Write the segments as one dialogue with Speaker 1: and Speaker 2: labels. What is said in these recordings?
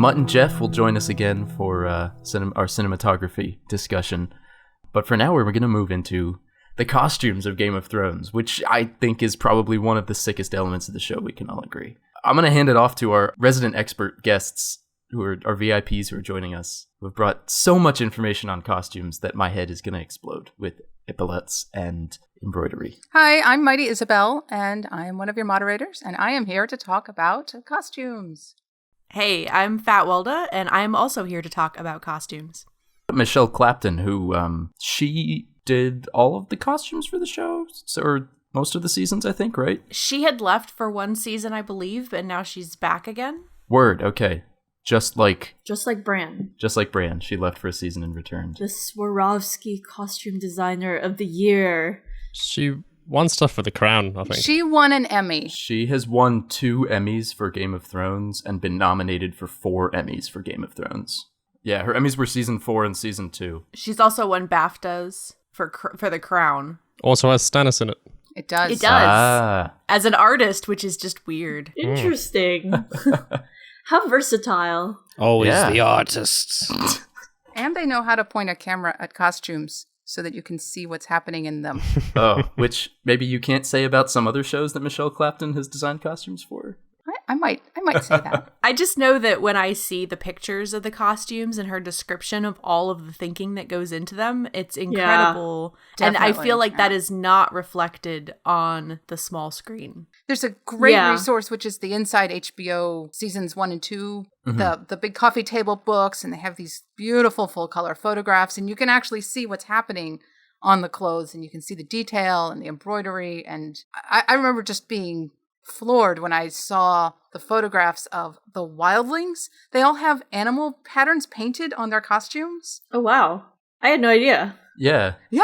Speaker 1: Mutt and Jeff will join us again for our cinematography discussion. But for now, we're going to move into the costumes of Game of Thrones, which I think is probably one of the sickest elements of the show, we can all agree. I'm going to hand it off to our resident expert guests, who are our VIPs who are joining us, who have brought so much information on costumes that my head is going to explode with epaulets and embroidery.
Speaker 2: Hi, I'm MightyIsobel, and I am one of your moderators, and I am here to talk about costumes.
Speaker 3: Hey, I'm Fatwelda, and I'm also here to talk about costumes.
Speaker 1: Michele Clapton, who she did all of the costumes for the show, or most of the seasons, I think, right?
Speaker 3: She had left for one season, I believe, but now she's back again.
Speaker 1: Word, okay. Just like
Speaker 4: Bran.
Speaker 1: Just like Bran. She left for a season and returned.
Speaker 4: The Swarovski costume designer of the year.
Speaker 5: She won stuff for The Crown, I think.
Speaker 2: She won an Emmy.
Speaker 1: She has won 2 Emmys for Game of Thrones and been nominated for 4 Emmys for Game of Thrones. Yeah, her Emmys were season 4 and season 2.
Speaker 3: She's also won BAFTAs for The Crown.
Speaker 5: Also has Stannis in it.
Speaker 2: It does.
Speaker 3: It does. As an artist, which is just weird.
Speaker 4: Interesting. How versatile.
Speaker 5: Always the artists.
Speaker 2: And they know how to point a camera at costumes so that you can see what's happening in them.
Speaker 1: Oh, which maybe you can't say about some other shows that Michele Clapton has designed costumes for?
Speaker 2: I might say that.
Speaker 3: I just know that when I see the pictures of the costumes and her description of all of the thinking that goes into them, it's incredible.
Speaker 2: Yeah,
Speaker 3: and I feel like that is not reflected on the small screen.
Speaker 2: There's a great resource, which is the Inside HBO seasons 1 and 2, the big coffee table books, and they have these beautiful full color photographs, and you can actually see what's happening on the clothes, and you can see the detail and the embroidery. And I remember just being floored when I saw the photographs of the wildlings. They all have animal patterns painted on their costumes.
Speaker 4: Oh, wow. I had no idea.
Speaker 1: Yeah.
Speaker 2: Yeah.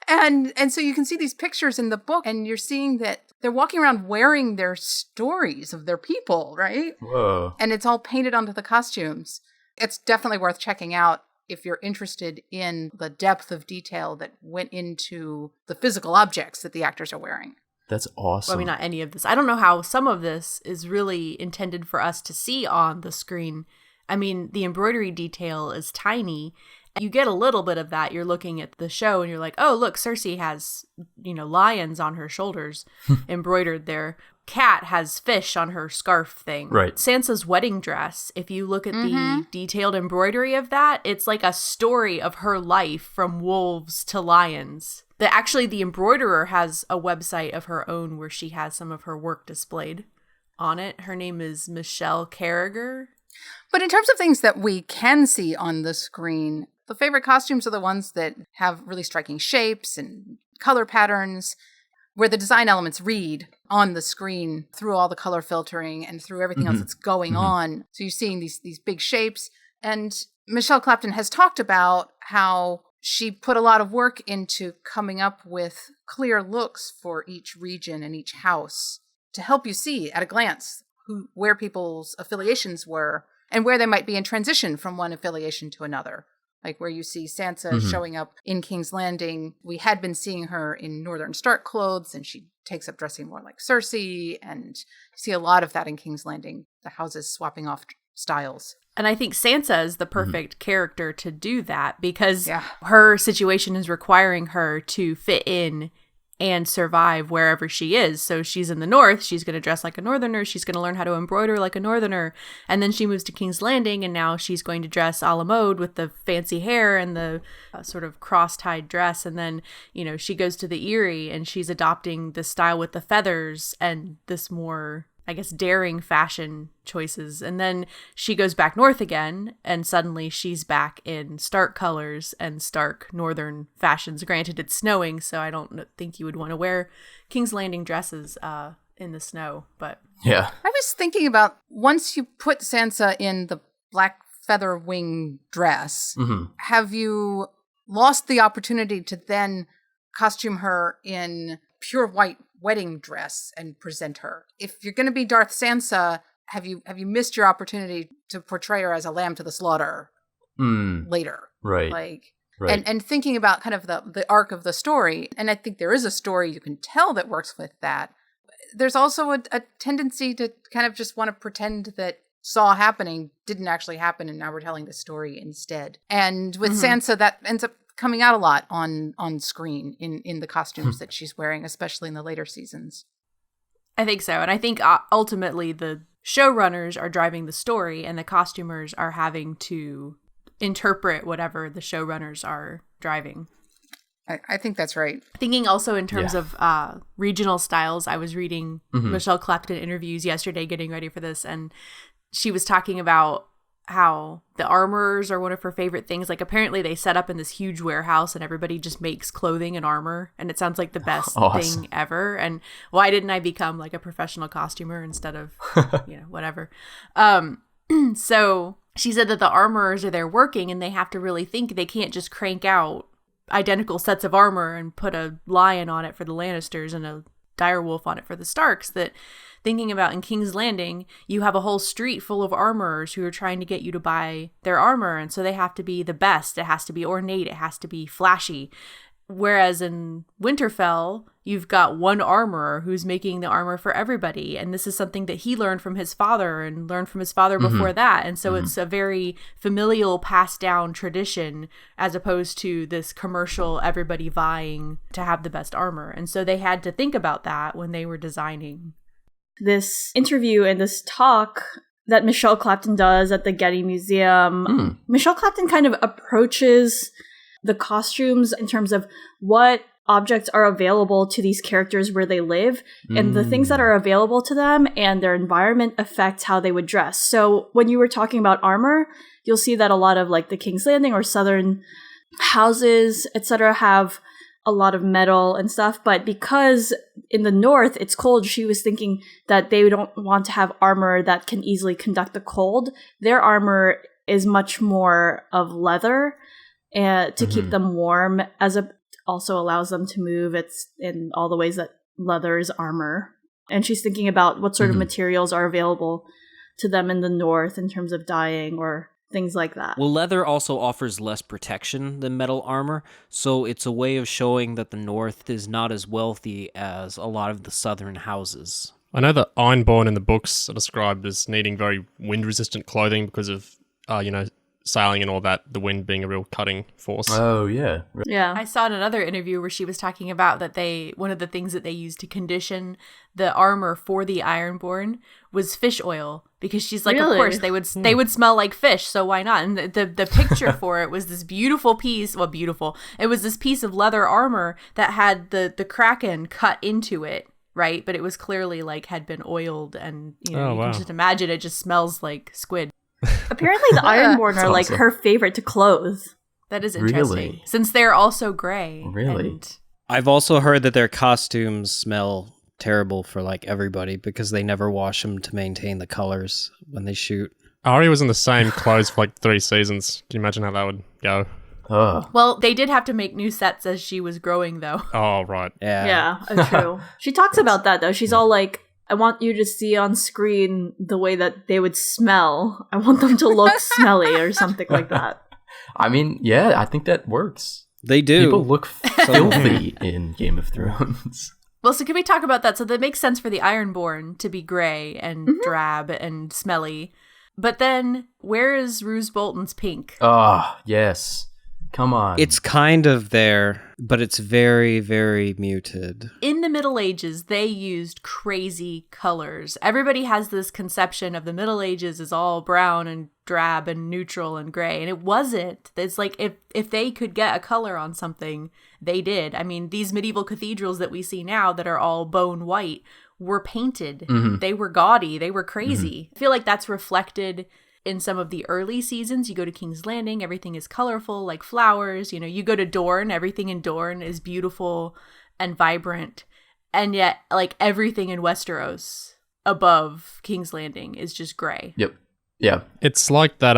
Speaker 2: And so you can see these pictures in the book, and you're seeing that they're walking around wearing their stories of their people, right?
Speaker 1: Whoa.
Speaker 2: And it's all painted onto the costumes. It's definitely worth checking out if you're interested in the depth of detail that went into the physical objects that the actors are wearing.
Speaker 1: That's awesome.
Speaker 3: Well, I mean, not any of this. I don't know how some of this is really intended for us to see on the screen. I mean, the embroidery detail is tiny. You get a little bit of that. You're looking at the show and you're like, oh, look, Cersei has, lions on her shoulders embroidered there. Kat has fish on her scarf thing.
Speaker 1: Right.
Speaker 3: Sansa's wedding dress, if you look at the detailed embroidery of that, it's like a story of her life from wolves to lions. The embroiderer has a website of her own where she has some of her work displayed on it. Her name is Michele Carriger.
Speaker 2: But in terms of things that we can see on the screen, the favorite costumes are the ones that have really striking shapes and color patterns, where the design elements read on the screen through all the color filtering and through everything else that's going on. So you're seeing these big shapes. And Michele Clapton has talked about how she put a lot of work into coming up with clear looks for each region and each house to help you see at a glance where people's affiliations were and where they might be in transition from one affiliation to another. Like where you see Sansa showing up in King's Landing. We had been seeing her in Northern Stark clothes, and she takes up dressing more like Cersei. And you see a lot of that in King's Landing, the houses swapping off styles.
Speaker 3: And I think Sansa is the perfect character to do that because her situation is requiring her to fit in and survive wherever she is. So she's in the north, she's going to dress like a northerner, she's going to learn how to embroider like a northerner, and then she moves to King's Landing and now she's going to dress a la mode with the fancy hair and the sort of cross-tied dress, and then, she goes to the Eyrie and she's adopting the style with the feathers and this more, I guess, daring fashion choices. And then she goes back north again, and suddenly she's back in Stark colors and Stark northern fashions. Granted, it's snowing, so I don't think you would want to wear King's Landing dresses in the snow, but...
Speaker 1: Yeah.
Speaker 2: I was thinking about, once you put Sansa in the black feather wing dress, have you lost the opportunity to then costume her in pure white wedding dress and present her? If you're going to be Darth Sansa, have you missed your opportunity to portray her as a lamb to the slaughter later?
Speaker 1: Right.
Speaker 2: And thinking about kind of the arc of the story, and I think there is a story you can tell that works with that. There's also a tendency to kind of just want to pretend that saw happening didn't actually happen, and now we're telling the story instead. And with Sansa, that ends up coming out a lot on screen in the costumes that she's wearing, especially in the later seasons.
Speaker 3: I think so. And I think ultimately the showrunners are driving the story and the costumers are having to interpret whatever the showrunners are driving.
Speaker 2: I think that's right.
Speaker 3: Thinking also in terms of regional styles, I was reading Michele Clapton interviews yesterday getting ready for this, and she was talking about how the armorers are one of her favorite things. Like, apparently they set up in this huge warehouse and everybody just makes clothing and armor, and it sounds like the best thing ever. And why didn't I become like a professional costumer instead of whatever. So she said that the armorers are there working and they have to really think. They can't just crank out identical sets of armor and put a lion on it for the Lannisters and a direwolf on it for the Starks. That thinking about in King's Landing, you have a whole street full of armorers who are trying to get you to buy their armor, and so they have to be the best. It has to be ornate. It has to be flashy. Whereas in Winterfell, you've got one armorer who's making the armor for everybody, and this is something that he learned from his father and learned from his father before that, and so it's a very familial passed down tradition as opposed to this commercial everybody vying to have the best armor. And so they had to think about that when they were designing.
Speaker 4: This interview and this talk that Michele Clapton does at the Getty Museum, Michele Clapton kind of approaches the costumes in terms of what objects are available to these characters where they live, and the things that are available to them and their environment affect how they would dress. So when you were talking about armor, you'll see that a lot of like the King's Landing or southern houses, etc., have a lot of metal and stuff, but because in the north it's cold, she was thinking that they don't want to have armor that can easily conduct the cold. Their armor is much more of leather to keep them warm, also allows them to move. It's in all the ways that leather is armor. And she's thinking about what sort of materials are available to them in the north in terms of dyeing or things like that.
Speaker 6: Well, leather also offers less protection than metal armor, so it's a way of showing that the North is not as wealthy as a lot of the southern houses.
Speaker 5: I know that Ironborn in the books are described as needing very wind-resistant clothing because of, sailing and all that, the wind being a real cutting force.
Speaker 1: Oh, yeah.
Speaker 4: Yeah.
Speaker 3: I saw in another interview where she was talking about that one of the things that they used to condition the armor for the Ironborn was fish oil, because she's like,
Speaker 4: Really?
Speaker 3: of course they would smell like fish, so why not? And the picture for it was this beautiful piece. Well, beautiful. It was this piece of leather armor that had the kraken cut into it, right? But it was clearly like had been oiled, and you can just imagine it just smells like squid.
Speaker 4: Apparently the Ironborn are like
Speaker 1: awesome.
Speaker 4: her favorite to clothe.
Speaker 3: That is interesting.
Speaker 1: Really?
Speaker 3: Since they're also gray.
Speaker 1: Really?
Speaker 3: And
Speaker 6: I've also heard that their costumes smell terrible for like everybody because they never wash them to maintain the colors when they shoot.
Speaker 5: Arya was in the same clothes for like 3 seasons. Can you imagine how that would go?
Speaker 1: Oh.
Speaker 3: well, they did have to make new sets as she was growing, though.
Speaker 5: Oh, right.
Speaker 6: Yeah.
Speaker 4: Yeah, true. She talks about that though. She's all like, I want you to see on screen the way that they would smell. I want them to look smelly or something like that.
Speaker 1: I mean, yeah, I think that works.
Speaker 6: They do.
Speaker 1: People look filthy in Game of Thrones.
Speaker 3: Well, so can we talk about that? So that makes sense for the Ironborn to be gray and drab and smelly. But then, where is Roose Bolton's pink?
Speaker 1: Oh, yes. Come on.
Speaker 6: It's kind of there, but it's very, very muted.
Speaker 3: In the Middle Ages, they used crazy colors. Everybody has this conception of the Middle Ages as all brown and drab and neutral and gray, and it wasn't. It's like if they could get a color on something, they did. I mean, these medieval cathedrals that we see now that are all bone white were painted. They were gaudy. They were crazy. I feel like that's reflected in some of the early seasons. You go to King's Landing, everything is colorful, like flowers. You go to Dorne, everything in Dorne is beautiful and vibrant. And yet, like, everything in Westeros above King's Landing is just gray.
Speaker 1: Yep. Yeah.
Speaker 5: It's like that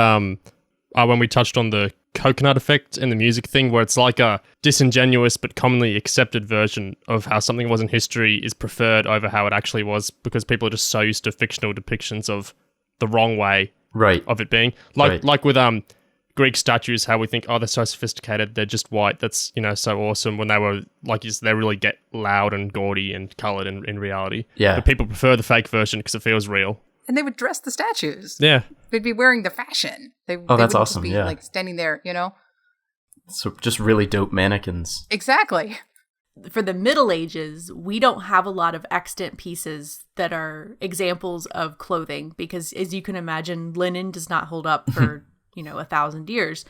Speaker 5: when we touched on the coconut effect in the music thing, where it's like a disingenuous but commonly accepted version of how something was in history is preferred over how it actually was, because people are just so used to fictional depictions of the wrong way of it being. Like with Greek statues, how we think, oh, they're so sophisticated, they're just white, that's, so awesome, when they were, like, they really get loud and gaudy and coloured in reality.
Speaker 1: Yeah.
Speaker 5: But people prefer the fake version because it feels real.
Speaker 2: and they would dress the statues.
Speaker 5: Yeah.
Speaker 2: They'd be wearing the fashion. They
Speaker 1: that's
Speaker 2: wouldn't
Speaker 1: awesome,
Speaker 2: just be
Speaker 1: yeah.
Speaker 2: like standing there, you know?
Speaker 1: So just really dope mannequins.
Speaker 2: Exactly.
Speaker 3: For the Middle Ages, we don't have a lot of extant pieces that are examples of clothing because, as you can imagine, linen does not hold up for, 1,000 years.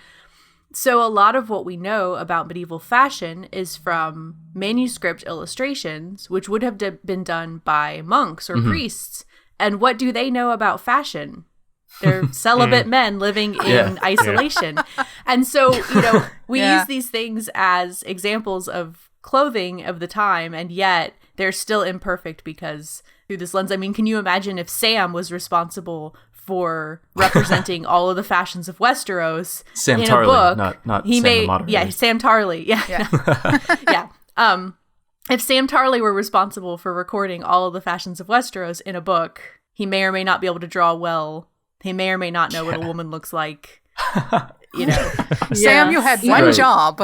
Speaker 3: So a lot of what we know about medieval fashion is from manuscript illustrations, which would have been done by monks or priests. And what do they know about fashion? They're celibate men living in isolation. And so, we use these things as examples of clothing of the time, and yet they're still imperfect because through this lens, I mean, can you imagine if Sam was responsible for representing all of the fashions of Westeros
Speaker 1: Sam
Speaker 3: in
Speaker 1: Tarley,
Speaker 3: a book?
Speaker 1: not
Speaker 3: He
Speaker 1: Sam
Speaker 3: may,
Speaker 1: the Moderator.
Speaker 3: yeah, Sam Tarley, yeah. Yeah. If Sam Tarley were responsible for recording all of the fashions of Westeros in a book, he may or may not be able to draw well. He may or may not know what a woman looks like.
Speaker 2: Sam, you had one job.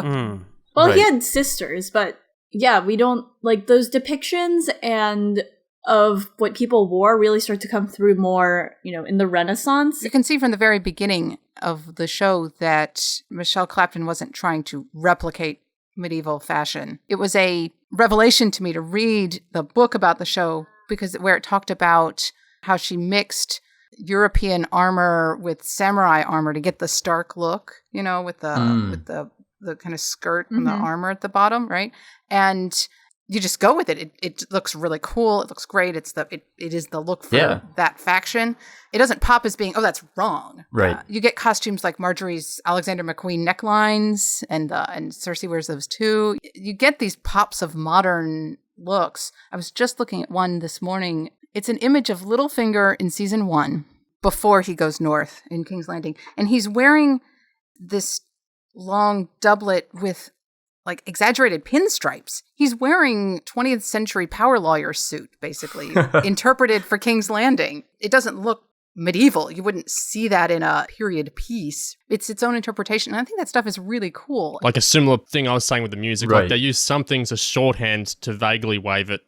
Speaker 4: Well,
Speaker 1: Right.
Speaker 4: he had sisters, but yeah, we don't like those depictions and of what people wore really start to come through more, in the Renaissance.
Speaker 2: You can see from the very beginning of the show that Michele Clapton wasn't trying to replicate medieval fashion. It was a revelation to me to read the book about the show because where it talked about how she mixed European armor with samurai armor to get the stark look, with the kind of skirt and the armor at the bottom, right? And you just go with it. It looks really cool. It looks great. It is the look for that faction. It doesn't pop as being, that's wrong.
Speaker 1: Right.
Speaker 2: You get costumes like Marjorie's Alexander McQueen necklines, and Cersei wears those too. You get these pops of modern looks. I was just looking at one this morning. It's an image of Littlefinger in season 1 before he goes north in King's Landing. And he's wearing this long doublet with like exaggerated pinstripes. He's wearing 20th century power lawyer suit, basically, interpreted for King's Landing. It doesn't look medieval. You wouldn't see that in a period piece. It's its own interpretation. And I think that stuff is really cool.
Speaker 5: Like a similar thing I was saying with the music.
Speaker 1: Right.
Speaker 5: Like they use some things as shorthand to vaguely wave it,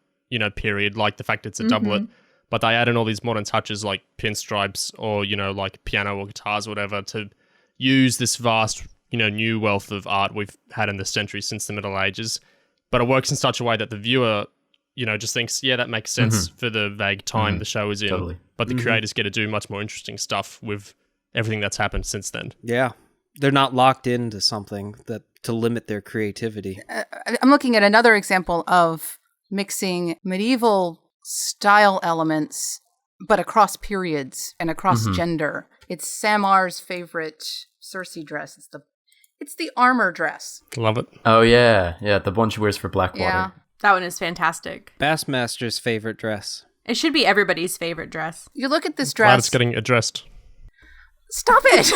Speaker 5: period, like the fact it's a doublet. But they add in all these modern touches like pinstripes or, like piano or guitars or whatever to use this vast, new wealth of art we've had in the century since the Middle Ages. But it works in such a way that the viewer, just thinks, that makes sense for the vague time the show is in.
Speaker 1: Totally.
Speaker 5: But the creators get to do much more interesting stuff with everything that's happened since then.
Speaker 6: Yeah. They're not locked into something to limit their creativity.
Speaker 2: I'm looking at another example of mixing medieval style elements, but across periods and across gender. It's Samar's favorite Cersei dress. It's the armor dress.
Speaker 5: Love it.
Speaker 1: Oh, yeah. Yeah, the one she wears for Blackwater.
Speaker 2: Yeah.
Speaker 3: That one is fantastic.
Speaker 6: Bassmaster's favorite dress.
Speaker 3: It should be everybody's favorite dress.
Speaker 2: You look at this
Speaker 5: Glad
Speaker 2: dress.
Speaker 5: it's getting addressed.
Speaker 2: Stop it!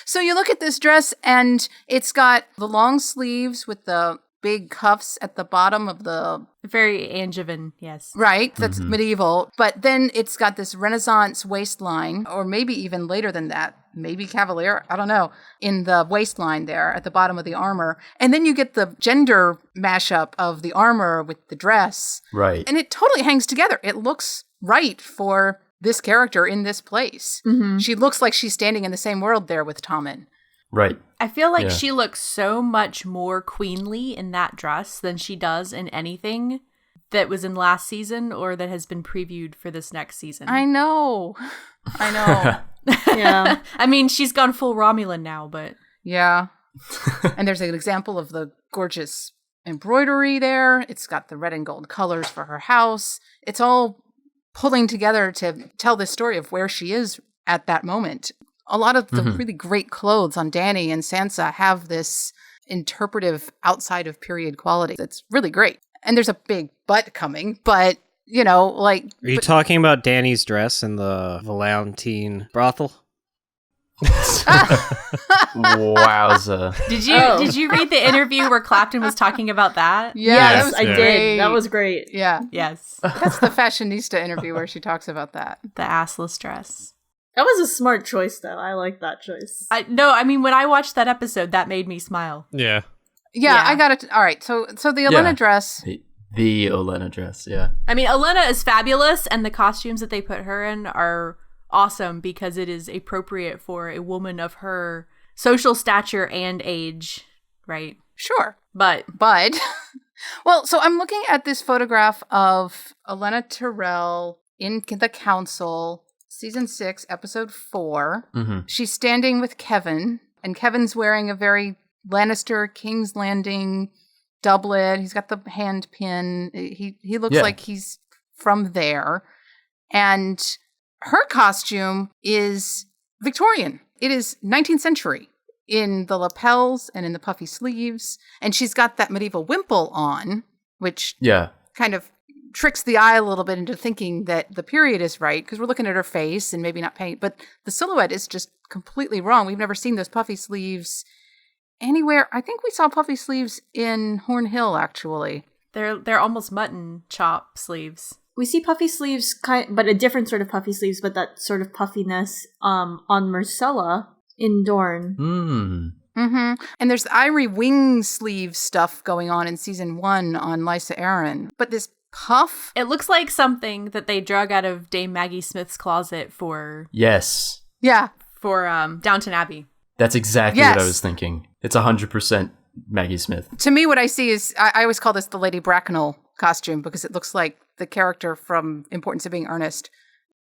Speaker 2: So you look at this dress, and it's got the long sleeves with the big cuffs at the bottom of the...
Speaker 3: Very Angevin, yes.
Speaker 2: Right, that's medieval. But then it's got this Renaissance waistline, or maybe even later than that. Maybe Cavalier, I don't know, in the waistline there at the bottom of the armor. And then you get the gender mashup of the armor with the dress.
Speaker 1: Right.
Speaker 2: And it totally hangs together. It looks right for this character in this place. She looks like she's standing in the same world there with Tommen.
Speaker 1: Right.
Speaker 3: I feel like
Speaker 1: Yeah.
Speaker 3: she looks so much more queenly in that dress than she does in anything that was in last season or that has been previewed for this next season.
Speaker 2: I know.
Speaker 4: Yeah.
Speaker 3: I mean, she's gone full Romulan now, but...
Speaker 2: Yeah. And there's an example of the gorgeous embroidery there. It's got the red and gold colors for her house. It's all pulling together to tell this story of where she is at that moment. A lot of the really great clothes on Dany and Sansa have this interpretive outside of period quality. That's really great. And there's a big butt coming, but,
Speaker 6: Are you talking about Dany's dress in the Valentine brothel?
Speaker 1: Wowza.
Speaker 3: Did you read the interview where Clapton was talking about that?
Speaker 2: Yeah,
Speaker 4: Yes, I did. That was great.
Speaker 2: Yeah.
Speaker 3: Yes.
Speaker 2: That's the fashionista interview where she talks about that.
Speaker 3: The assless dress.
Speaker 4: That was a smart choice, though. I like that choice.
Speaker 3: I mean, when I watched that episode, that made me smile.
Speaker 5: Yeah.
Speaker 2: Yeah, I got it. All right. So the Elena dress,
Speaker 1: The Olenna dress, yeah.
Speaker 3: I mean, Olenna is fabulous, and the costumes that they put her in are awesome because it is appropriate for a woman of her social stature and age, right?
Speaker 2: Sure.
Speaker 3: But
Speaker 2: well, so I'm looking at this photograph of Olenna Tyrell in the council, season 6, episode 4.
Speaker 1: Mm-hmm.
Speaker 2: She's standing with Kevin, and Kevin's wearing a very Lannister King's Landing doublet. He's got the hand pin. He looks like he's from there. And her costume is Victorian. It is 19th century in the lapels and in the puffy sleeves. And she's got that medieval wimple on, which kind of tricks the eye a little bit into thinking that the period is right, because we're looking at her face and maybe not paying, but the silhouette is just completely wrong. We've never seen those puffy sleeves anywhere. I think we saw puffy sleeves in Horn Hill, actually.
Speaker 3: They're almost mutton chop sleeves.
Speaker 4: We see puffy sleeves, but a different sort of puffy sleeves, but that sort of puffiness on Myrcella in Dorne.
Speaker 2: Mm-hmm. And there's the Ivory wing sleeve stuff going on in season 1 on Lysa Arryn. But this puff...
Speaker 3: It looks like something that they drug out of Dame Maggie Smith's closet for...
Speaker 1: Yes.
Speaker 2: Yeah.
Speaker 3: For Downton Abbey.
Speaker 1: That's exactly what I was thinking. It's 100% Maggie Smith.
Speaker 2: To me, what I see is, I always call this the Lady Bracknell costume because it looks like the character from Importance of Being Earnest.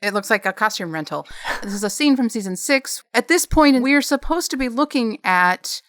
Speaker 2: It looks like a costume rental. This is a scene from season 6. At this point, we're supposed to be looking at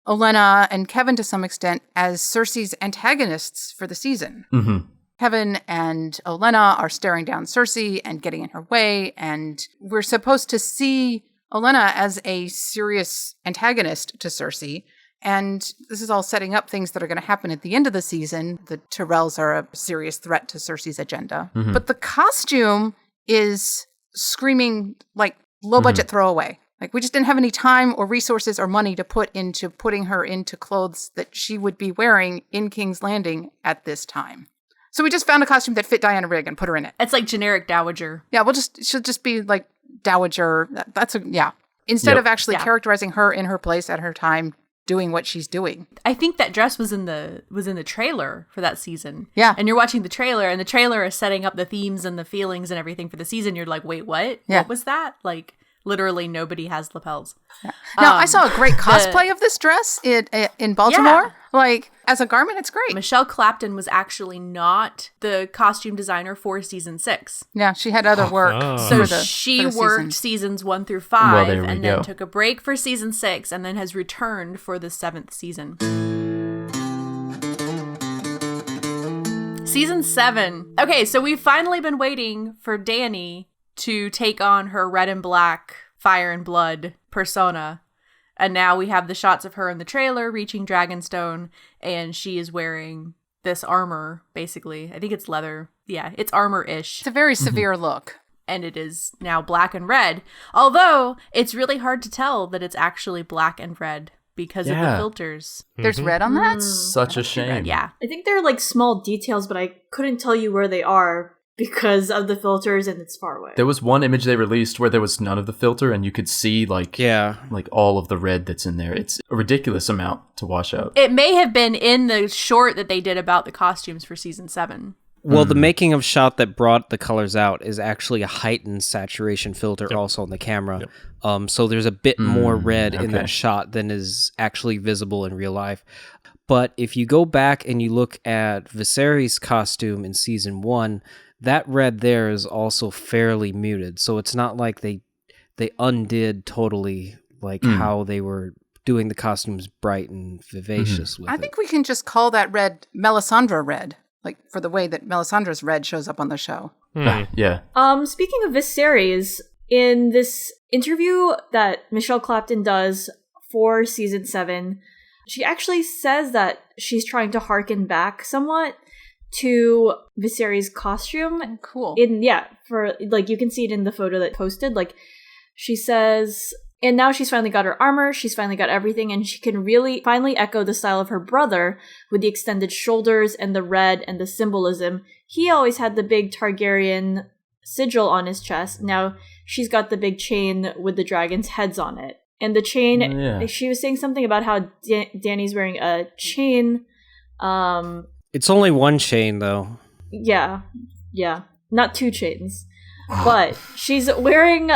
Speaker 2: Olenna and Kevin to some extent as Cersei's antagonists for the season.
Speaker 1: Mm-hmm.
Speaker 2: Kevin and Olenna are staring down Cersei and getting in her way, and we're supposed to see Olenna as a serious antagonist to Cersei. And this is all setting up things that are going to happen at the end of the season. The Tyrells are a serious threat to Cersei's agenda.
Speaker 1: Mm-hmm.
Speaker 2: But the costume is screaming like low-budget throwaway. Like, we just didn't have any time or resources or money to put into putting her into clothes that she would be wearing in King's Landing at this time. So we just found a costume that fit Diana Rigg and put her in it.
Speaker 3: It's like generic Dowager.
Speaker 2: Yeah, she'll just be like Dowager. Instead of actually characterizing her in her place at her time, doing what she's doing.
Speaker 3: I think that dress was in the trailer for that season.
Speaker 2: Yeah.
Speaker 3: And you're watching the trailer, and the trailer is setting up the themes and the feelings and everything for the season. You're like, wait, what?
Speaker 2: Yeah.
Speaker 3: What was that? Like, literally nobody has lapels.
Speaker 2: Yeah. Now, I saw a great cosplay of this dress in Baltimore. Yeah. Like, as a garment, it's great.
Speaker 3: Michele Clapton was actually not the costume designer for season 6.
Speaker 2: Yeah, she had other work.
Speaker 3: So she worked seasons 1 through 5 and then took a break for season 6 and then has returned for the 7th season. Season 7. Okay, so we've finally been waiting for Dany to take on her red and black fire and blood persona. And now we have the shots of her in the trailer reaching Dragonstone, and she is wearing this armor, basically. I think it's leather. Yeah, it's armor-ish.
Speaker 2: It's a very severe look.
Speaker 3: And it is now black and red. Although, it's really hard to tell that it's actually black and red because of the filters.
Speaker 2: There's red on that?
Speaker 1: Such a shame.
Speaker 3: Yeah.
Speaker 4: I think they're like small details, but I couldn't tell you where they are because of the filters and it's far away.
Speaker 1: There was one image they released where there was none of the filter and you could see like all of the red that's in there. It's a ridiculous amount to wash out.
Speaker 3: It may have been in the short that they did about the costumes for season 7.
Speaker 6: Well, the making of shot that brought the colors out is actually a heightened saturation filter also on the camera. So there's a bit more red in that shot than is actually visible in real life. But if you go back and you look at Viserys' costume in season 1, that red there is also fairly muted. So it's not like they undid totally like how they were doing the costumes bright and vivacious with it.
Speaker 2: I think we can just call that red Melisandre red. Like, for the way that Melisandre's red shows up on the show.
Speaker 1: Yeah.
Speaker 4: Speaking of Viserys, in this interview that Michele Clapton does for season 7, she actually says that she's trying to harken back somewhat to Viserys' costume.
Speaker 2: Cool.
Speaker 4: For like you can see it in the photo that posted. Like she says, and now she's finally got her armor, she's finally got everything, and she can really finally echo the style of her brother with the extended shoulders and the red and the symbolism. He always had the big Targaryen sigil on his chest. Now she's got the big chain with the dragons' heads on it. And the chain, she was saying something about how Dany's wearing a chain.
Speaker 6: It's only one chain, though.
Speaker 4: Yeah. Not 2 chains. But she's wearing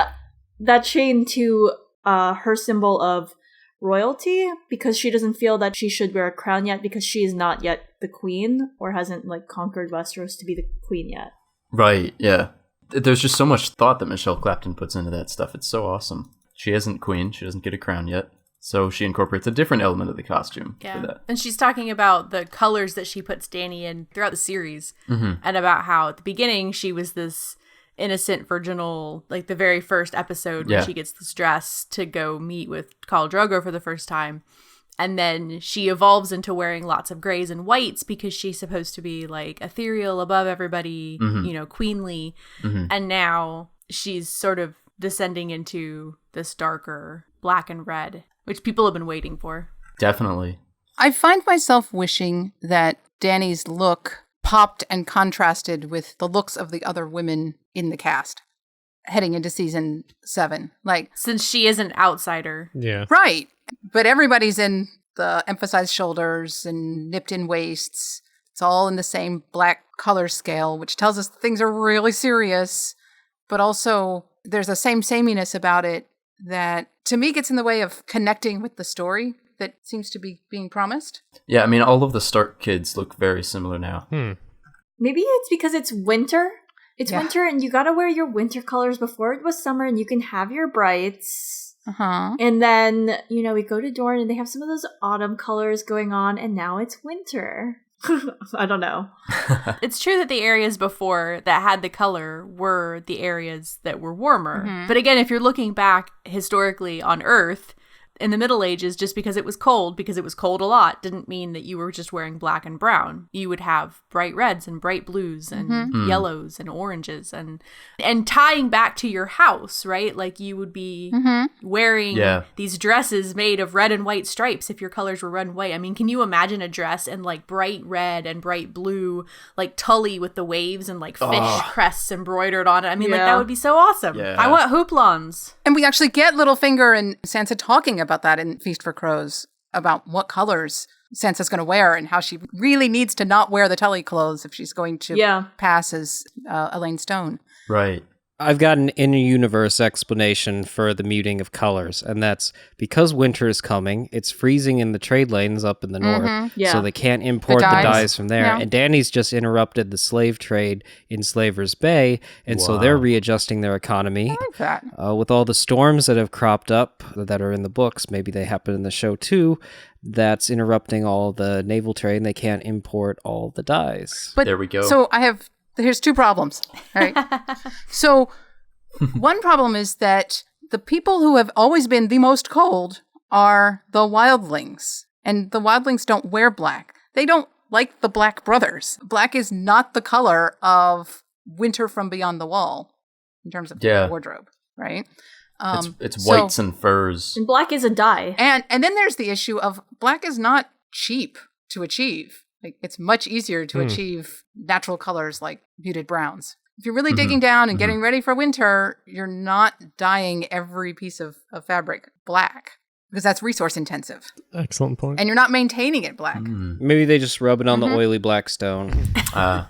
Speaker 4: that chain to her symbol of royalty because she doesn't feel that she should wear a crown yet because she is not yet the queen or hasn't conquered Westeros to be the queen yet.
Speaker 1: Right, yeah. There's just so much thought that Michele Clapton puts into that stuff. It's so awesome. She isn't queen. She doesn't get a crown yet. So she incorporates a different element of the costume for that.
Speaker 3: And she's talking about the colors that she puts Dany in throughout the series. And about how at the beginning she was this innocent, virginal, the very first episode where she gets this dress to go meet with Khal Drogo for the first time. And then she evolves into wearing lots of grays and whites because she's supposed to be ethereal, above everybody, queenly. And now she's sort of descending into this darker black and red, which people have been waiting for.
Speaker 1: Definitely.
Speaker 2: I find myself wishing that Dany's look popped and contrasted with the looks of the other women in the cast heading into season 7.
Speaker 3: Since she is an outsider.
Speaker 5: Yeah.
Speaker 2: Right. But everybody's in the emphasized shoulders and nipped in waists. It's all in the same black color scale, which tells us things are really serious. But also there's a sameness about it that to me gets in the way of connecting with the story that seems to be being promised.
Speaker 1: Yeah, I mean, all of the Stark kids look very similar now.
Speaker 4: Maybe it's because it's winter. It's winter and you gotta wear your winter colors before it was summer and you can have your brights. And then, we go to Dorne and they have some of those autumn colors going on and now it's winter. I don't know.
Speaker 3: It's true that the areas before that had the color were the areas that were warmer. But again, if you're looking back historically on Earth, in the Middle Ages, just because it was cold a lot, didn't mean that you were just wearing black and brown. You would have bright reds and bright blues and yellows and oranges and tying back to your house, right? You would be wearing these dresses made of red and white stripes if your colors were red and white. I mean, can you imagine a dress in bright red and bright blue, Tully with the waves and fish crests embroidered on it? I mean, that would be so awesome. Yeah. I want hooplons.
Speaker 2: And we actually get Littlefinger and Sansa talking about that in Feast for Crows, about what colors Sansa's going to wear and how she really needs to not wear the Tully clothes if she's going to pass as Elaine Stone.
Speaker 1: Right.
Speaker 6: I've got an in-universe explanation for the muting of colors, and that's because winter is coming, it's freezing in the trade lanes up in the north, so they can't import the dyes from there, and Dany's just interrupted the slave trade in Slaver's Bay, and so they're readjusting their economy.
Speaker 2: I like that.
Speaker 6: With all the storms that have cropped up that are in the books, maybe they happen in the show too, that's interrupting all the naval trade, and they can't import all the dyes.
Speaker 2: But,
Speaker 1: there we go.
Speaker 2: So here's 2 problems, right? So one problem is that the people who have always been the most cold are the wildlings. And the wildlings don't wear black. They don't like the Black Brothers. Black is not the color of Winter from Beyond the Wall in terms of wardrobe, right?
Speaker 1: It's whites and furs.
Speaker 4: And black is a dye.
Speaker 2: And then there's the issue of black is not cheap to achieve. It's much easier to achieve natural colors like muted browns. If you're really digging down and getting ready for winter, you're not dyeing every piece of fabric black because that's resource intensive.
Speaker 5: Excellent point.
Speaker 2: And you're not maintaining it black.
Speaker 6: Maybe they just rub it on the oily black stone.
Speaker 2: But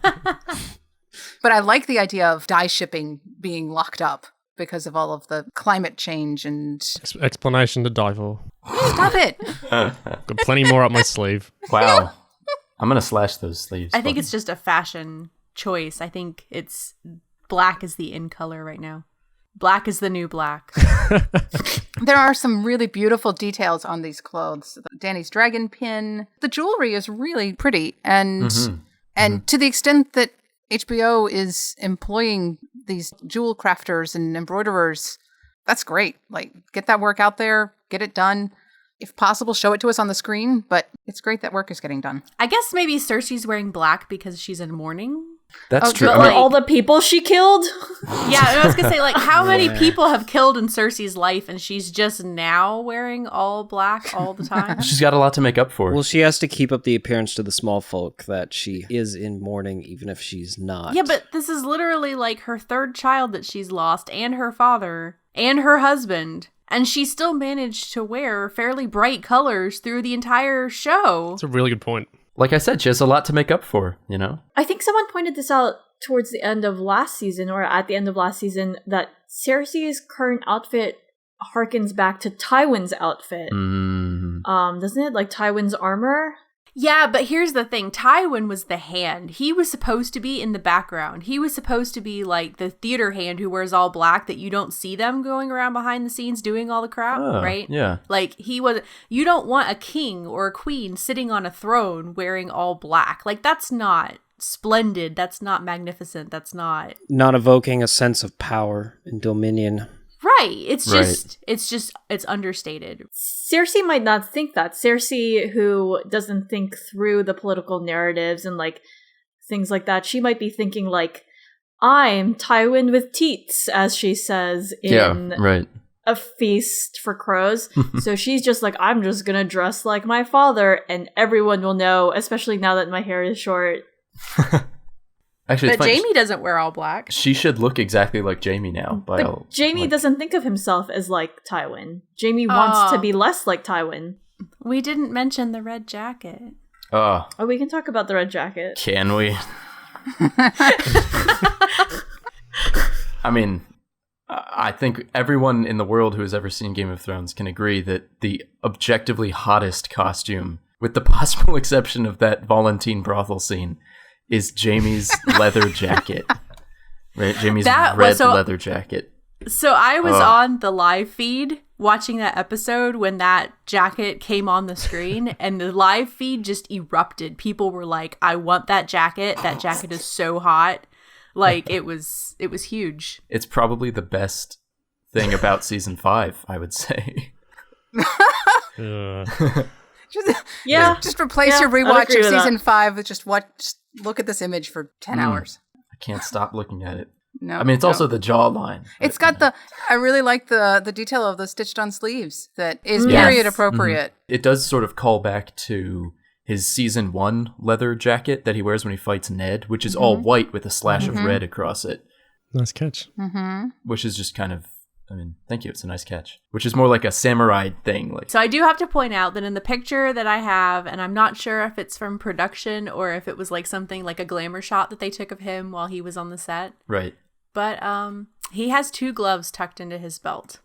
Speaker 2: I like the idea of dye shipping being locked up because of all of the climate change and...
Speaker 5: Explanation to die for.
Speaker 2: Stop it!
Speaker 5: Got plenty more up my sleeve.
Speaker 1: Wow. I'm going to slash those sleeves.
Speaker 3: I think it's just a fashion choice. I think it's black is the in color right now. Black is the new black.
Speaker 2: There are some really beautiful details on these clothes. Dany's dragon pin. The jewelry is really pretty. And to the extent that HBO is employing these jewel crafters and embroiderers, that's great. Get that work out there, get it done. If possible, show it to us on the screen, but it's great that work is getting done.
Speaker 3: I guess maybe Cersei's wearing black because she's in mourning.
Speaker 1: That's true.
Speaker 4: But all the people she killed?
Speaker 3: Yeah, I was going to say, how many people have killed in Cersei's life and she's just now wearing all black all the time?
Speaker 1: She's got a lot to make up for.
Speaker 6: Well, she has to keep up the appearance to the small folk that she is in mourning, even if she's not.
Speaker 3: Yeah, but this is literally her third child that she's lost, and her father, and her husband. And she still managed to wear fairly bright colors through the entire show.
Speaker 5: That's a really good point.
Speaker 1: like I said, she has a lot to make up for, you know?
Speaker 4: I think someone pointed this out towards the end of last season, or at the end of last season, that Cersei's current outfit harkens back to Tywin's outfit. Doesn't it? Like Tywin's armor?
Speaker 3: Yeah, but here's the thing. Tywin was the hand. He was supposed to be in the background. He was supposed to be like the theater hand who wears all black that you don't see them going around behind the scenes doing all the crap, right?
Speaker 1: Yeah.
Speaker 3: Like you don't want a king or a queen sitting on a throne wearing all black. Like that's not splendid. That's not magnificent. That's not
Speaker 6: evoking a sense of power and dominion.
Speaker 3: Right. It's understated.
Speaker 4: Cersei might not think that. Cersei, who doesn't think through the political narratives and like things like that, she might be thinking like, I'm Tywin with teats, as she says in A Feast for Crows. So she's just like, I'm just gonna dress like my father and everyone will know, especially now that my hair is short.
Speaker 1: Actually,
Speaker 3: but Jaime doesn't wear all black.
Speaker 1: She should look exactly like Jaime now.
Speaker 4: But Jaime doesn't think of himself as like Tywin. Jaime wants to be less like Tywin.
Speaker 3: We didn't mention the red jacket.
Speaker 4: Oh, we can talk about the red jacket.
Speaker 1: Can we? I mean, I think everyone in the world who has ever seen Game of Thrones can agree that the objectively hottest costume, with the possible exception of that Volantine brothel scene, is Jaime's leather jacket. Right? Jaime's red leather jacket.
Speaker 3: So I was on the live feed watching that episode when that jacket came on the screen, and the live feed just erupted. People were like, I want that jacket. That jacket is so hot. Like, it was huge.
Speaker 1: It's probably the best thing about season 5, I would say.
Speaker 2: Just replace your rewatch of season 5 with just look at this image for 10 hours.
Speaker 1: I can't stop looking at it.
Speaker 2: No,
Speaker 1: I mean, it's also the jawline.
Speaker 2: It's got I really like the detail of the stitched on sleeves that is period appropriate.
Speaker 1: Mm-hmm. It does sort of call back to his season 1 leather jacket that he wears when he fights Ned, which is all white with a slash of red across it.
Speaker 5: Nice catch.
Speaker 1: Which is just kind of, I mean, thank you. It's a nice catch. Which is more like a samurai thing.
Speaker 3: So I do have to point out that in the picture that I have, and I'm not sure if it's from production or if it was like something like a glamour shot that they took of him while he was on the set.
Speaker 1: Right.
Speaker 3: But he has 2 gloves tucked into his belt.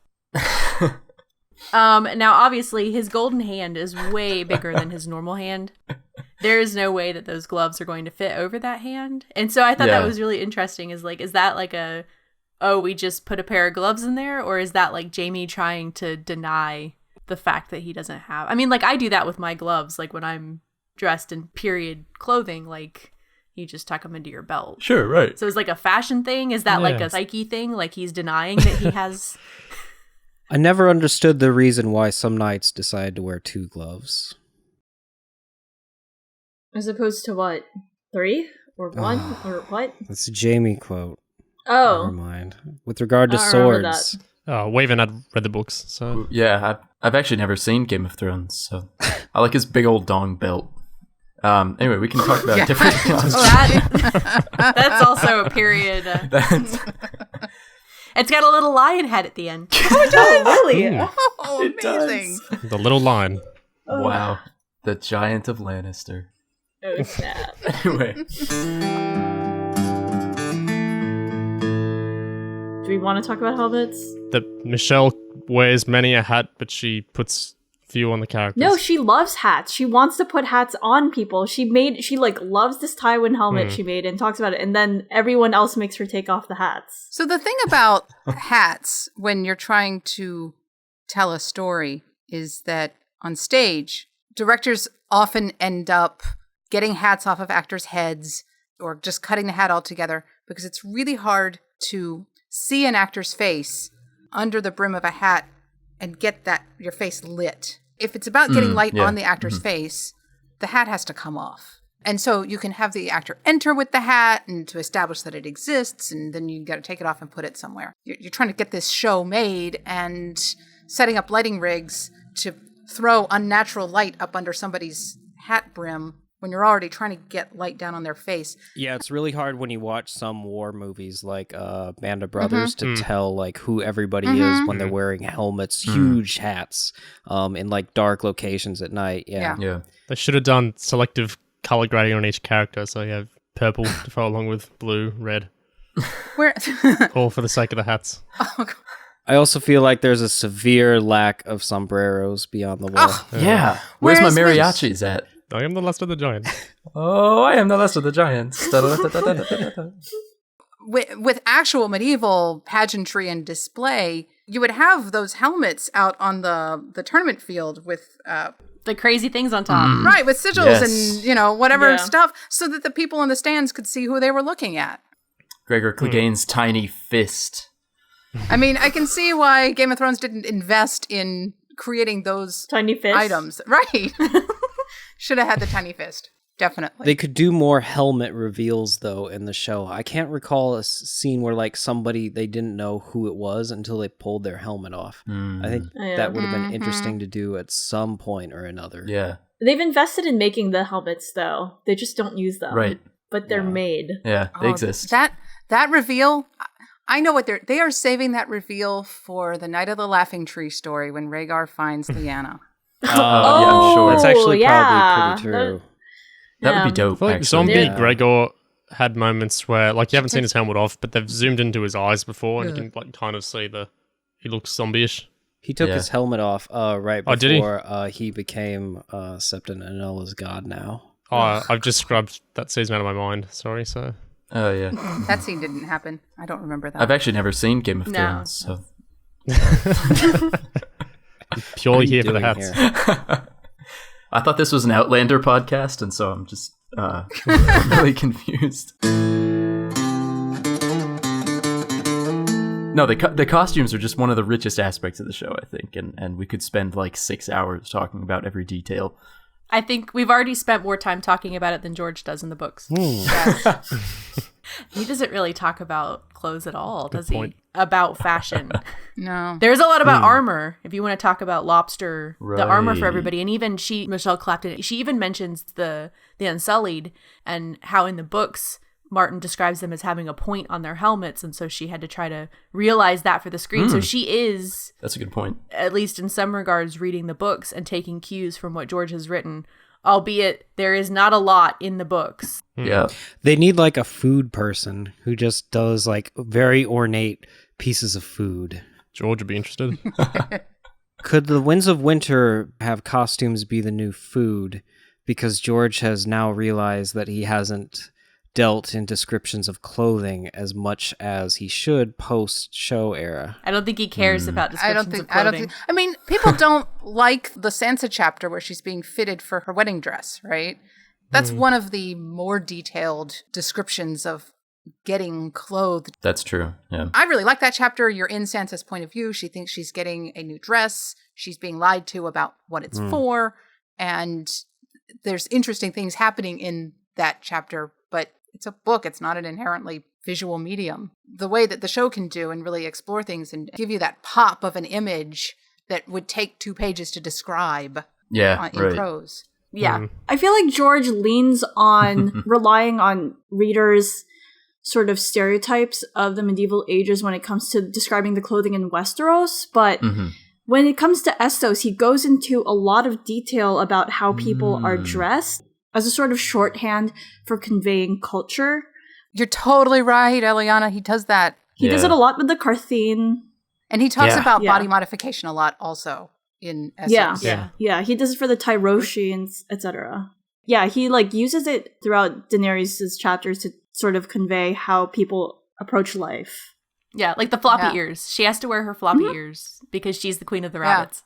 Speaker 3: Now, obviously, his golden hand is way bigger than his normal hand. There is no way that those gloves are going to fit over that hand. And so I thought that was really interesting. Is that like we just put a pair of gloves in there? Or is that like Jaime trying to deny the fact that he doesn't have... I mean, like, I do that with my gloves. Like, when I'm dressed in period clothing, like, you just tuck them into your belt.
Speaker 1: Sure, right.
Speaker 3: So it's like a fashion thing? Is that like a psyche thing? Like, he's denying that he has...
Speaker 6: I never understood the reason why some knights decide to wear 2 gloves.
Speaker 4: As opposed to what? 3? Or 1? Or what?
Speaker 6: That's a Jaime quote.
Speaker 4: Oh.
Speaker 6: Never mind. With regard to swords.
Speaker 5: Waven had read the books, so...
Speaker 1: Yeah, I've actually never seen Game of Thrones, so... I like his big old dong belt. Anyway, we can talk about different costumes.
Speaker 3: That's also a period... It's got a little lion head at the end.
Speaker 4: Oh, it does? Really?
Speaker 2: Oh, amazing.
Speaker 5: The little line.
Speaker 1: Wow. The Giant of Lannister.
Speaker 4: Oh, snap.
Speaker 1: Anyway.
Speaker 4: Do we want to talk about helmets?
Speaker 5: That Michele wears many a hat, but she puts few on the characters.
Speaker 4: No, she loves hats. She wants to put hats on people. She loves this Tywin helmet she made and talks about it, and then everyone else makes her take off the hats.
Speaker 2: So the thing about hats when you're trying to tell a story is that on stage, directors often end up getting hats off of actors' heads or just cutting the hat altogether because it's really hard to see an actor's face under the brim of a hat and get your face lit. If it's about getting light on the actor's face, the hat has to come off. And so you can have the actor enter with the hat and to establish that it exists, and then you got to take it off and put it somewhere. You're trying to get this show made and setting up lighting rigs to throw unnatural light up under somebody's hat brim when you're already trying to get light down on their face.
Speaker 6: Yeah, it's really hard when you watch some war movies like Band of Brothers to tell like who everybody is when they're wearing helmets, huge hats, in like dark locations at night. Yeah.
Speaker 5: They should have done selective color grading on each character, so you have purple to follow along with blue, red.
Speaker 2: Where?
Speaker 5: All for the sake of the hats.
Speaker 2: Oh, God.
Speaker 6: I also feel like there's a severe lack of sombreros beyond the wall.
Speaker 1: Oh, yeah. Where's my mariachis at?
Speaker 5: I am the last of the giants.
Speaker 1: Oh, I am the last of the giants.
Speaker 2: With actual medieval pageantry and display, you would have those helmets out on the tournament field with
Speaker 3: the crazy things on top.
Speaker 2: right, with sigils and whatever
Speaker 4: Yeah.
Speaker 2: stuff, so that the people in the stands could see who they were looking at.
Speaker 1: Gregor Clegane's tiny fist.
Speaker 2: I mean, I can see why Game of Thrones didn't invest in creating those
Speaker 4: Tiny fist.
Speaker 2: items. Right. Should have had the tiny fist. Definitely.
Speaker 6: They could do more helmet reveals, though, in the show. I can't recall a scene where, like, somebody, they didn't know who it was until they pulled their helmet off. I think that would have been interesting to do at some point or another.
Speaker 1: Yeah.
Speaker 4: They've invested in making the helmets, though. They just don't use them.
Speaker 1: Right.
Speaker 4: But they're made.
Speaker 1: Yeah, they exist.
Speaker 2: That reveal, I know what they are saving that reveal for the Night of the Laughing Tree story when Rhaegar finds Lyanna.
Speaker 1: Yeah, I'm sure.
Speaker 6: That's actually
Speaker 4: yeah.
Speaker 6: probably pretty true.
Speaker 1: That would be dope,
Speaker 5: I feel like
Speaker 1: actually.
Speaker 5: Zombie Gregor had moments where, like, you haven't seen his helmet off, but they've zoomed into his eyes before, and you can, like, kind of see he looks zombie-ish.
Speaker 6: He took his helmet off right before
Speaker 5: did
Speaker 6: he became Septon Anella's god now.
Speaker 5: Oh, I've just scrubbed that season out of my mind. Sorry, so...
Speaker 1: Oh, yeah.
Speaker 2: That scene didn't happen. I don't remember that.
Speaker 1: I've actually never seen Game of
Speaker 3: No.
Speaker 1: Thrones, so...
Speaker 5: Purely here for the hats.
Speaker 1: I thought this was an Outlander podcast, and so I'm just really confused. No, the costumes are just one of the richest aspects of the show, I think, and we could spend like 6 hours talking about every detail.
Speaker 3: I think we've already spent more time talking about it than George does in the books. He doesn't really talk about clothes at all, does he? About fashion.
Speaker 2: No.
Speaker 3: There's a lot about armor. If you want to talk about Lobster,
Speaker 1: Right.
Speaker 3: the armor for everybody, and even Michele Clapton, she even mentions the Unsullied and how in the books Martin describes them as having a point on their helmets, and so she had to try to realize that for the screen. So she is,
Speaker 1: That's a good point.
Speaker 3: at least in some regards, reading the books and taking cues from what George has written, albeit there is not a lot in the books.
Speaker 1: Yeah.
Speaker 6: They need like a food person who just does like very ornate pieces of food.
Speaker 5: George would be interested.
Speaker 6: Could the Winds of Winter have costumes be the new food? Because George has now realized that he hasn't dealt in descriptions of clothing as much as he should post-show era.
Speaker 3: I don't think he cares about descriptions of clothing.
Speaker 2: I mean, people don't like the Sansa chapter where she's being fitted for her wedding dress, right? That's one of the more detailed descriptions of getting clothed.
Speaker 1: That's true. Yeah.
Speaker 2: I really like that chapter. You're in Sansa's point of view. She thinks she's getting a new dress. She's being lied to about what it's for. And there's interesting things happening in that chapter, but it's a book. It's not an inherently visual medium. The way that the show can do and really explore things and give you that pop of an image that would take 2 pages to describe in prose.
Speaker 3: Yeah.
Speaker 4: I feel like George leans on relying on readers' sort of stereotypes of the medieval ages when it comes to describing the clothing in Westeros, but when it comes to Essos, he goes into a lot of detail about how people are dressed as a sort of shorthand for conveying culture.
Speaker 2: You're totally right, Eliana. He does that.
Speaker 4: He does it a lot with the Carthene.
Speaker 2: And he talks about body modification a lot also in Essos.
Speaker 4: Yeah, he does it for the Tyrosians, etc. Yeah, he like uses it throughout Daenerys' chapters to sort of convey how people approach life.
Speaker 3: Yeah, like the floppy ears. She has to wear her floppy ears because she's the queen of the rabbits.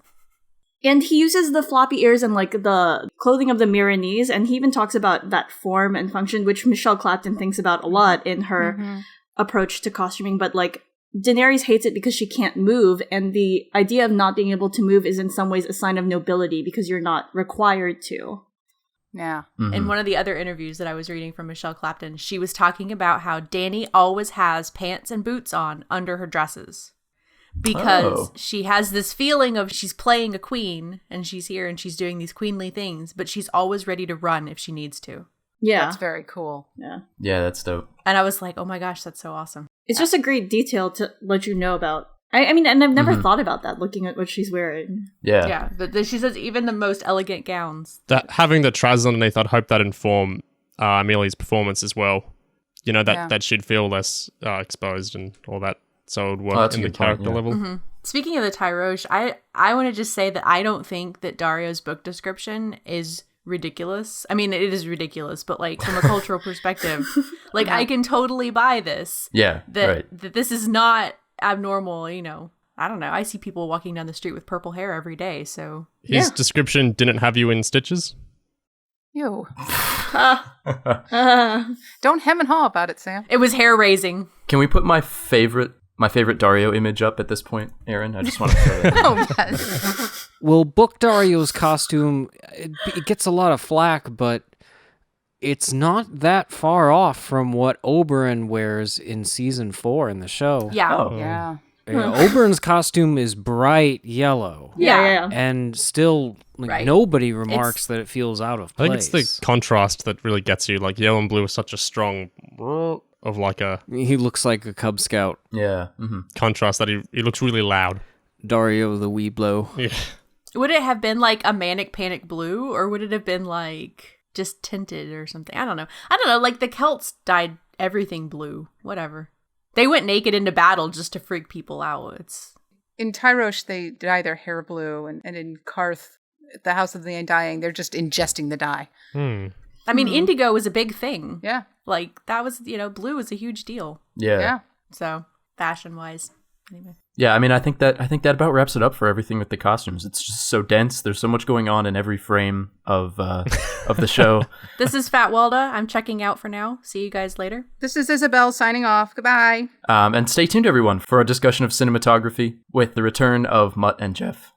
Speaker 4: And he uses the floppy ears and like the clothing of the Myronese, and he even talks about that form and function, which Michele Clapton thinks about a lot in her approach to costuming. But like Daenerys hates it because she can't move, and the idea of not being able to move is in some ways a sign of nobility because you're not required to.
Speaker 2: Yeah.
Speaker 3: In one of the other interviews that I was reading from Michele Clapton, she was talking about how Dany always has pants and boots on under her dresses because she has this feeling of she's playing a queen and she's here and she's doing these queenly things, but she's always ready to run if she needs to.
Speaker 4: Yeah.
Speaker 2: That's very cool.
Speaker 1: Yeah, that's dope.
Speaker 3: And I was like, oh my gosh, that's so awesome.
Speaker 4: It's just a great detail to let you know about I mean, and I've never thought about that, looking at what she's wearing.
Speaker 1: Yeah.
Speaker 3: Yeah, but she says even the most elegant gowns.
Speaker 5: That having the trousers underneath, I'd hope that inform Amelia's performance as well. You know, that she'd feel less exposed and all that, so it would work in the character level.
Speaker 3: Mm-hmm. Speaking of the Tyrosh, I want to just say that I don't think that Daario's book description is ridiculous. I mean, it is ridiculous, but like from a cultural perspective, like I can totally buy this.
Speaker 1: Yeah,
Speaker 3: that this is not abnormal, you know. I don't know. I see people walking down the street with purple hair every day, so...
Speaker 5: His description didn't have you in stitches?
Speaker 2: Ew. Don't hem and haw about it, Sam.
Speaker 3: It was hair-raising.
Speaker 1: Can we put my favorite Daario image up at this point, Aaron? I just want to throw that.
Speaker 2: Oh, yes.
Speaker 6: Well, Book Daario's costume, it gets a lot of flack, but it's not that far off from what Oberyn wears in season 4 in the show.
Speaker 3: Yeah.
Speaker 1: Oh.
Speaker 2: Yeah.
Speaker 6: Oberyn's costume is bright yellow.
Speaker 4: Yeah.
Speaker 6: And still, nobody remarks that it feels out of place.
Speaker 5: I think it's the contrast that really gets you. Like, yellow and blue is such a strong... of like a...
Speaker 6: He looks like a Cub Scout.
Speaker 1: Yeah.
Speaker 5: Contrast that he looks really loud.
Speaker 6: Daario the Weeblo.
Speaker 5: Yeah.
Speaker 3: Would it have been like a manic panic blue, or would it have been like just tinted or something? I don't know. Like the Celts dyed everything blue. Whatever. They went naked into battle just to freak people out.
Speaker 2: In Tyrosh, they dye their hair blue, and in Karth, the House of the Undying, they're just ingesting the dye.
Speaker 3: I mean, indigo was a big thing.
Speaker 2: Yeah.
Speaker 3: Like, that was, blue was a huge deal.
Speaker 1: Yeah.
Speaker 3: So, fashion-wise. Anyway.
Speaker 1: Yeah, I mean, I think that about wraps it up for everything with the costumes. It's just so dense. There's so much going on in every frame of the show.
Speaker 3: This is Fat Walda. I'm checking out for now. See you guys later.
Speaker 2: This is Isabel signing off. Goodbye.
Speaker 1: And stay tuned, everyone, for our discussion of cinematography with the return of Matt and Jeff.